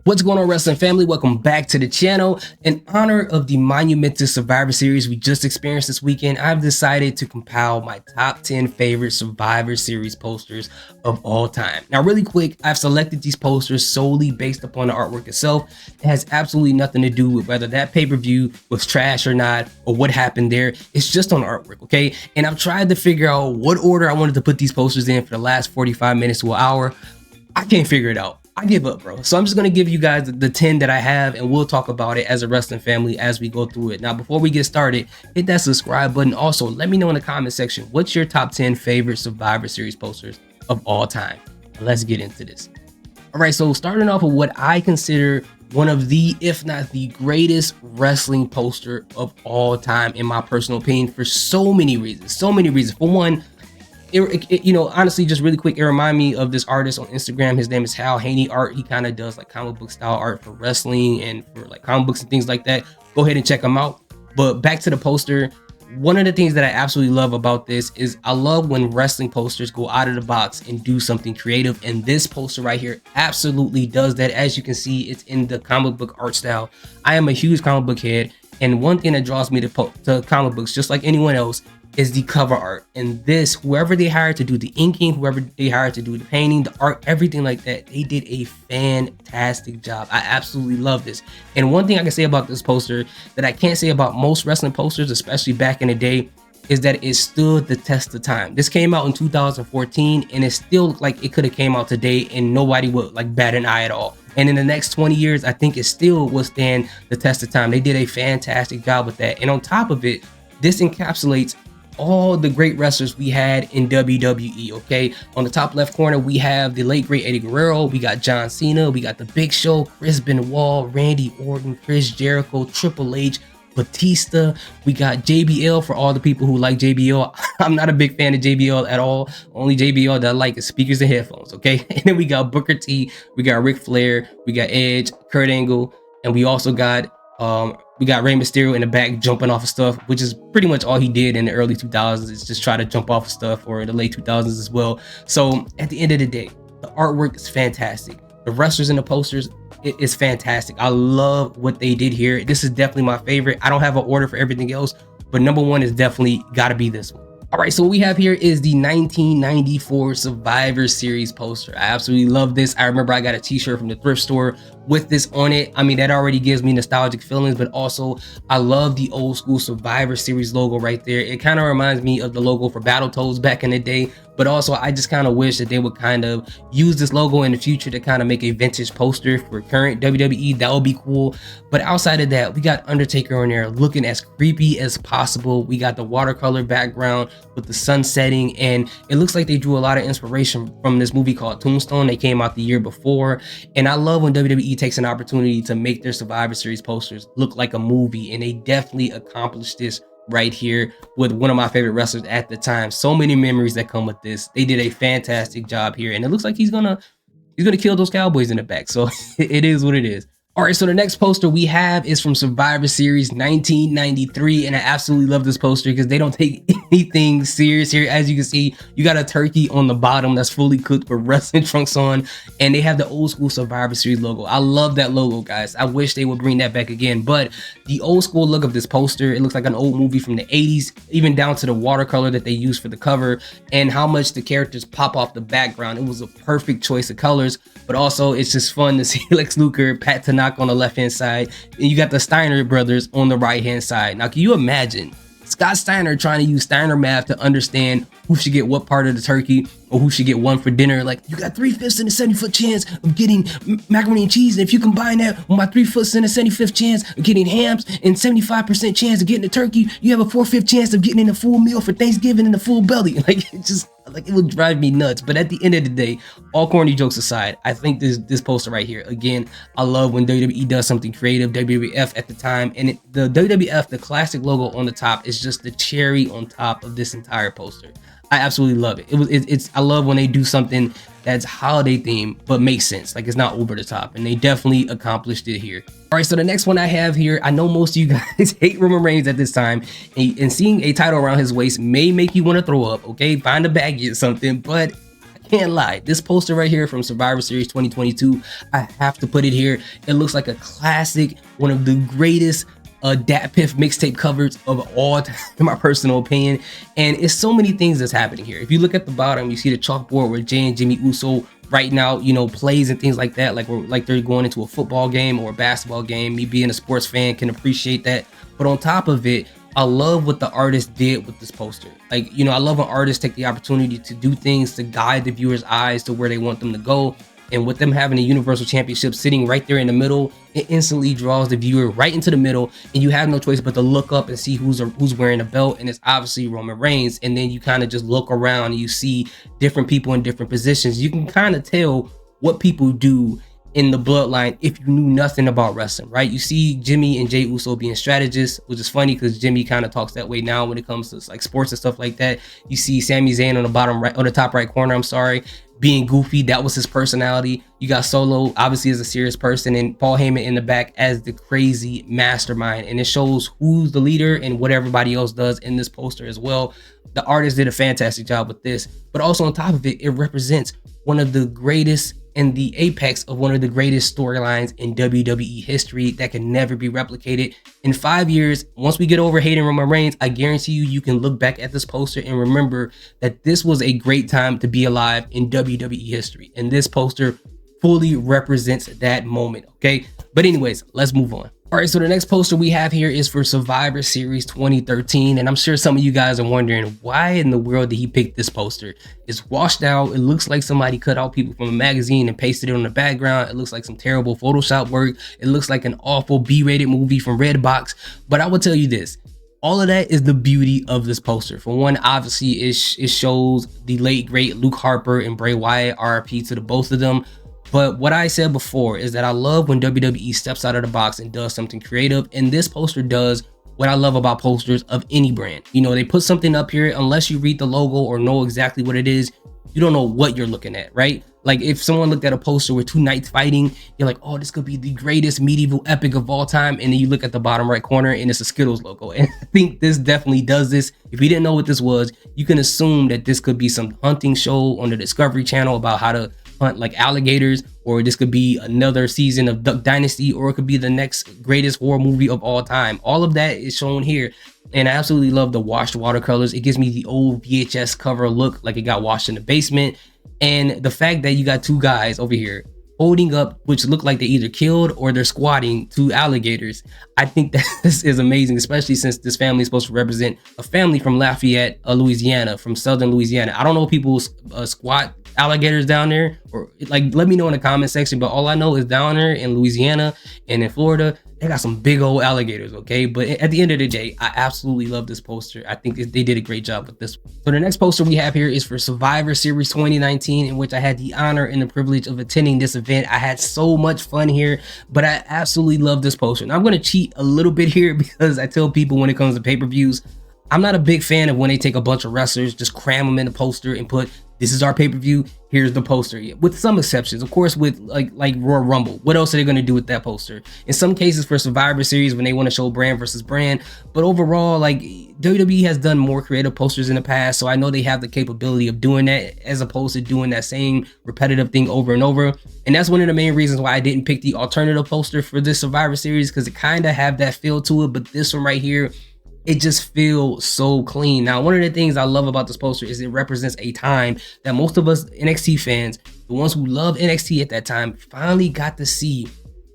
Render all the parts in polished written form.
What's going on, wrestling family? Welcome back to the channel. In honor of the monumental Survivor Series we just experienced this weekend, I've decided to compile my top 10 favorite Survivor Series posters of all time. Now, really quick, I've selected these posters solely based upon the artwork itself. It has absolutely nothing to do with whether that pay-per-view was trash or not, or what happened there. It's just on artwork, okay? And I've tried to figure out what order I wanted to put these posters in for the last 45 minutes to an hour. I can't figure it out. I give up, bro. So I'm just going to give you guys the 10 that I have, and we'll talk about it as a wrestling family as we go through it. Now, before we get started, hit that subscribe button. Also, let me know in the comment section, what's your top 10 favorite Survivor Series posters of all time? Let's get into this. All right, so starting off with what I consider one of the, if not the greatest wrestling poster of all time, in my personal opinion, for so many reasons. For one, honestly, just really quick, it reminded me of this artist on Instagram. His name is Hal Haney Art. He kind of does like comic book style art for wrestling and for like comic books and things like that. Go ahead and check him out. But back to the poster. One of the things that I absolutely love about this is I love when wrestling posters go out of the box and do something creative. And this poster right here absolutely does that. As you can see, it's in the comic book art style. I am a huge comic book head. And one thing that draws me to comic books, just like anyone else, is the cover art. And this, whoever they hired to do the inking, whoever they hired to do the painting, the art, everything like that, they did a fantastic job. I absolutely love this. And one thing I can say about this poster that I can't say about most wrestling posters, especially back in the day, is that it stood the test of time. This came out in 2014, and it still looked like it could have came out today and nobody would like bat an eye at all. And in the next 20 years, I think it still will stand the test of time. They did a fantastic job with that. And on top of it, this encapsulates all the great wrestlers we had in WWE, okay? On the top left corner, we have the late great Eddie Guerrero, we got John Cena, we got The Big Show, Chris Benoit, Randy Orton, Chris Jericho, Triple H, Batista. We got JBL for all the people who like JBL. I'm not a big fan of JBL at all. Only JBL that I like is speakers and headphones, okay? And then we got Booker T, we got Ric Flair, we got Edge, Kurt Angle, and we also got Rey Mysterio in the back jumping off of stuff, which is pretty much all he did in the early 2000s, is just try to jump off of stuff, or in the late 2000s as well. So at the end of the day, the artwork is fantastic. The wrestlers in the posters, it is fantastic. I love what they did here. This is definitely my favorite. I don't have an order for everything else, but number one is definitely got to be this one. All right, so what we have here is the 1994 Survivor Series poster. I absolutely love this. I remember I got a t-shirt from the thrift store with this on it. I mean, that already gives me nostalgic feelings, but also I love the old school Survivor Series logo right there. It kind of reminds me of the logo for Battletoads back in the day, but also I just kind of wish that they would kind of use this logo in the future to kind of make a vintage poster for current WWE. That would be cool. But outside of that, we got Undertaker on there looking as creepy as possible. We got the watercolor background with the sun setting, and it looks like they drew a lot of inspiration from this movie called Tombstone. They came out the year before, and I love when WWE takes an opportunity to make their Survivor Series posters look like a movie, and they definitely accomplished this right here with one of my favorite wrestlers at the time. So many memories that come with this. They did a fantastic job here, and it looks like he's gonna kill those Cowboys in the back. So it is what it is. All right, so the next poster we have is from Survivor Series 1993, and I absolutely love this poster because they don't take anything serious here. As you can see, you got a turkey on the bottom that's fully cooked with wrestling trunks on, and they have the old school Survivor Series logo. I love that logo, guys. I wish they would bring that back again, but the old school look of this poster, it looks like an old movie from the 80s, even down to the watercolor that they used for the cover and how much the characters pop off the background. It was a perfect choice of colors, but also it's just fun to see Lex Luger, Pat Tanaka on the left hand side, and you got the Steiner brothers on the right hand side. Now, can you imagine Scott Steiner trying to use Steiner math to understand who should get what part of the turkey, or who should get one for dinner? Like, you got 3/5 and a 70-foot chance of getting macaroni and cheese, and if you combine that with my 3/5 and a 75th chance of getting hams and 75% chance of getting a turkey, you have a 4/5 chance of getting in a full meal for Thanksgiving in a full belly. Like, it just, like, it would drive me nuts. But at the end of the day, all corny jokes aside, I think this poster right here, again, I love when WWE does something creative. WWF at the time, and the WWF, the classic logo on the top, is just the cherry on top of this entire poster. I absolutely love it. I love when they do something that's holiday themed but makes sense, like it's not over the top, and they definitely accomplished it here. All right, so the next one I have here, I know most of you guys hate Roman Reigns at this time, and seeing a title around his waist may make you want to throw up, okay? Find a baggie or something, but Can't lie, this poster right here from Survivor Series 2022, I have to put it here. It looks like a classic, one of the greatest Dat Piff mixtape covers of all time, in my personal opinion. And it's so many things that's happening here. If you look at the bottom, you see the chalkboard where Jay and Jimmy Uso right now, you know, plays and things like that, like they're going into a football game or a basketball game. Me being a sports fan can appreciate that. But on top of it, I love what the artist did with this poster. Like, you know, I love when artists take the opportunity to do things to guide the viewer's eyes to where they want them to go. And with them having a Universal Championship sitting right there in the middle, it instantly draws the viewer right into the middle, and you have no choice but to look up and see who's wearing a belt, and it's obviously Roman Reigns. And then you kind of just look around and you see different people in different positions. You can kind of tell what people do in the bloodline if you knew nothing about wrestling, right? You see Jimmy and Jay Uso being strategists, which is funny because Jimmy kind of talks that way now when it comes to like sports and stuff like that. You see Sami Zayn on the bottom right, on the top right corner, I'm sorry, being goofy. That was his personality. You got Solo obviously as a serious person, and Paul Heyman in the back as the crazy mastermind. And it shows who's the leader and what everybody else does in this poster as well. The artist did a fantastic job with this, but also on top of it, it represents one of the greatest and the apex of one of the greatest storylines in WWE history that can never be replicated. In 5 years, once we get over hating Roman Reigns, I guarantee you can look back at this poster and remember that this was a great time to be alive in WWE history. And this poster fully represents that moment, okay? But anyways, let's move on. All right, so the next poster we have here is for Survivor Series 2013, and I'm sure some of you guys are wondering, why in the world did he pick this poster? It's washed out. It looks like somebody cut out people from a magazine and pasted it on the background. It looks like some terrible Photoshop work. It looks like an awful B-rated movie from Redbox. But I will tell you this, all of that is the beauty of this poster. For one, obviously, it shows the late, great Luke Harper and Bray Wyatt, RIP to the both of them. But what I said before is that I love when WWE steps out of the box and does something creative. And this poster does what I love about posters of any brand. You know, they put something up here, unless you read the logo or know exactly what it is, you don't know what you're looking at, right? Like if someone looked at a poster with two knights fighting, you're like, oh, this could be the greatest medieval epic of all time. And then you look at the bottom right corner and it's a Skittles logo. And I think this definitely does this. If you didn't know what this was, you can assume that this could be some hunting show on the Discovery Channel about how to hunt like alligators, or this could be another season of Duck Dynasty, or it could be the next greatest horror movie of all time. All of that is shown here. And I absolutely love the washed watercolors. It gives me the old VHS cover look, like it got washed in the basement. And the fact that you got two guys over here holding up, which look like they either killed or they're squatting two alligators. I think that this is amazing, especially since this family is supposed to represent a family from Lafayette, Louisiana, from southern Louisiana. I don't know if people squat alligators down there, or like let me know in the comment section, but all I know is down there in Louisiana and in Florida, they got some big old alligators, okay? But at the end of the day, I absolutely love this poster. I think they did a great job with this. So the next poster we have here is for Survivor Series 2019, in which I had the honor and the privilege of attending this event. I had so much fun here, but I absolutely love this poster. Now I'm gonna cheat a little bit here because I tell people when it comes to pay-per-views, I'm not a big fan of when they take a bunch of wrestlers, just cram them in a poster and put, this is our pay-per-view, here's the poster. With some exceptions, of course, with like Royal Rumble. What else are they going to do with that poster? In some cases for Survivor Series, when they want to show brand versus brand. But overall, like WWE has done more creative posters in the past, so I know they have the capability of doing that as opposed to doing that same repetitive thing over and over. And that's one of the main reasons why I didn't pick the alternative poster for this Survivor Series, because it kind of have that feel to it. But this one right here, it just feels so clean. Now, one of the things I love about this poster is it represents a time that most of us NXT fans, the ones who love NXT at that time, finally got to see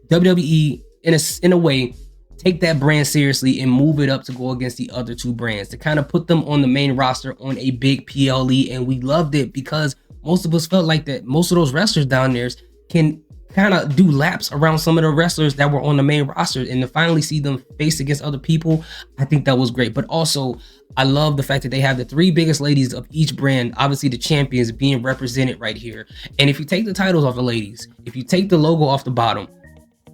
WWE in a way take that brand seriously and move it up to go against the other two brands, to kind of put them on the main roster on a big PLE. And we loved it because most of us felt like that most of those wrestlers down there can kind of do laps around some of the wrestlers that were on the main roster, and to finally see them face against other people, I think that was great. But also, I love the fact that they have the three biggest ladies of each brand, obviously the champions, being represented right here. And if you take the titles off the ladies, if you take the logo off the bottom,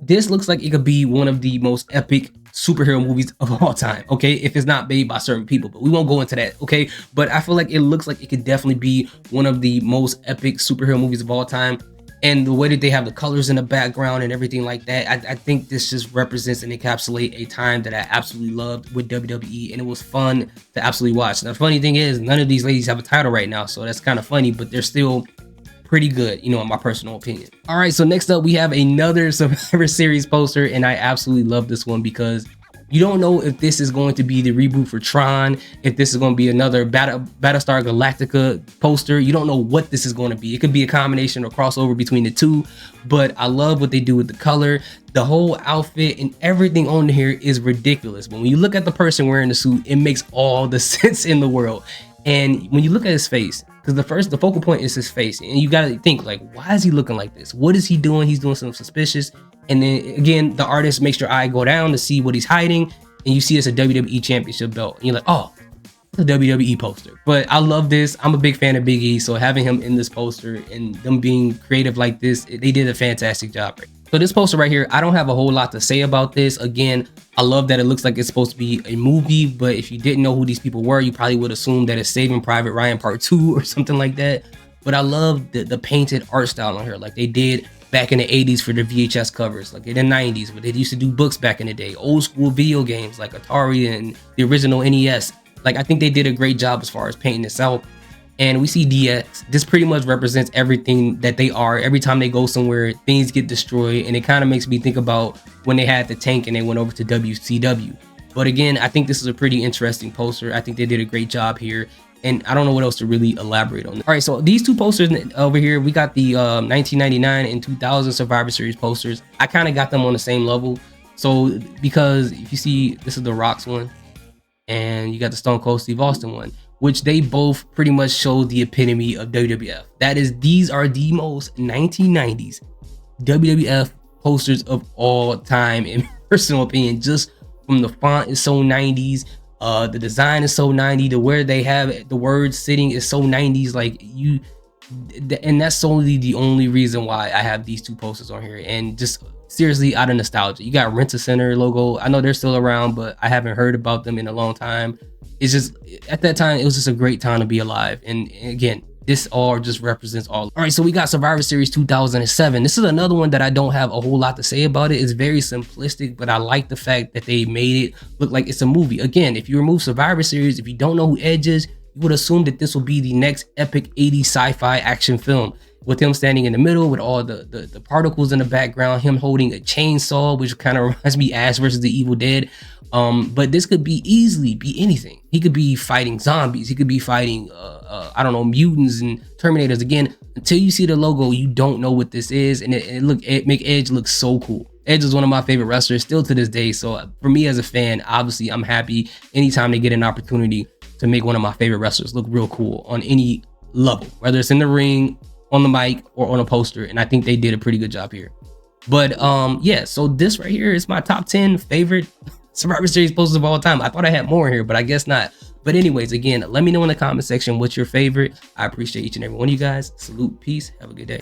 this looks like it could be one of the most epic superhero movies of all time, okay? If it's not made by certain people, but we won't go into that, okay? But I feel like it looks like it could definitely be one of the most epic superhero movies of all time. And the way that they have the colors in the background and everything like that, I think this just represents and encapsulates a time that I absolutely loved with WWE, and it was fun to absolutely watch. Now, the funny thing is, none of these ladies have a title right now, so that's kind of funny, but they're still pretty good, you know, in my personal opinion. All right, so next up we have another Survivor Series poster, and I absolutely love this one because you don't know if this is going to be the reboot for Tron, if this is going to be another Battlestar Galactica poster. You don't know what this is going to be. It could be a combination or crossover between the two, but I love what they do with the color. The whole outfit and everything on here is ridiculous. But when you look at the person wearing the suit, it makes all the sense in the world. And when you look at his face, because the focal point is his face, and you gotta think, like, why is he looking like this? What is he doing? He's doing something suspicious. And then again, the artist makes your eye go down to see what he's hiding, and you see it's a WWE Championship belt, and you're like, oh, it's a WWE poster. But I love this. I'm a big fan of Big E, so having him in this poster and them being creative like this, they did a fantastic job. So this poster right here, I don't have a whole lot to say about this. Again, I love that it looks like it's supposed to be a movie, but if you didn't know who these people were, you probably would assume that it's Saving Private Ryan Part 2 or something like that. But I love the painted art style on here, like they did back in the 80s for the VHS covers, like in the 90s, where they used to do books back in the day, old school video games like Atari and the original NES. Like, I think they did a great job as far as painting this out. And we see DX. This pretty much represents everything that they are. Every time they go somewhere, things get destroyed. And it kind of makes me think about when they had the tank and they went over to WCW. But again, I think this is a pretty interesting poster. I think they did a great job here. And I don't know what else to really elaborate on. All right, so these two posters over here, we got the 1999 and 2000 Survivor Series posters. I kind of got them on the same level. So because if you see, this is the Rock's one, and you got the Stone Cold Steve Austin one, which they both pretty much show the epitome of WWF. That is, these are the most 1990s WWF posters of all time, in my personal opinion. Just from the font is so 90s, the design is so 90s, the where they have the words sitting is so 90s. Like, you, and that's only the only reason why I have these two posters on here. And just seriously, out of nostalgia. You got Rent-A-Center logo. I know they're still around, but I haven't heard about them in a long time. It's just, at that time, it was just a great time to be alive. And again, this all just represents all. All right, so we got Survivor Series 2007. This is another one that I don't have a whole lot to say about it. It's very simplistic, but I like the fact that they made it look like it's a movie. Again, if you remove Survivor Series, if you don't know who Edge is, you would assume that this will be the next epic 80s sci-fi action film, with him standing in the middle with all the particles in the background, him holding a chainsaw, which kind of reminds me Ash versus the Evil Dead. But this could easily be anything. He could be fighting zombies. He could be fighting, I don't know, mutants and Terminators. Again, until you see the logo, you don't know what this is. And it make Edge look so cool. Edge is one of my favorite wrestlers still to this day. So for me as a fan, obviously I'm happy anytime they get an opportunity to make one of my favorite wrestlers look real cool on any level, whether it's in the ring, on the mic, or on a poster. And I think they did a pretty good job here. But yeah, so this right here is my top 10 favorite Survivor Series posters of all time. I thought I had more here, but I guess not. But anyways, again, let me know in the comment section what's your favorite. I appreciate each and every one of you guys. Salute, peace, have a good day.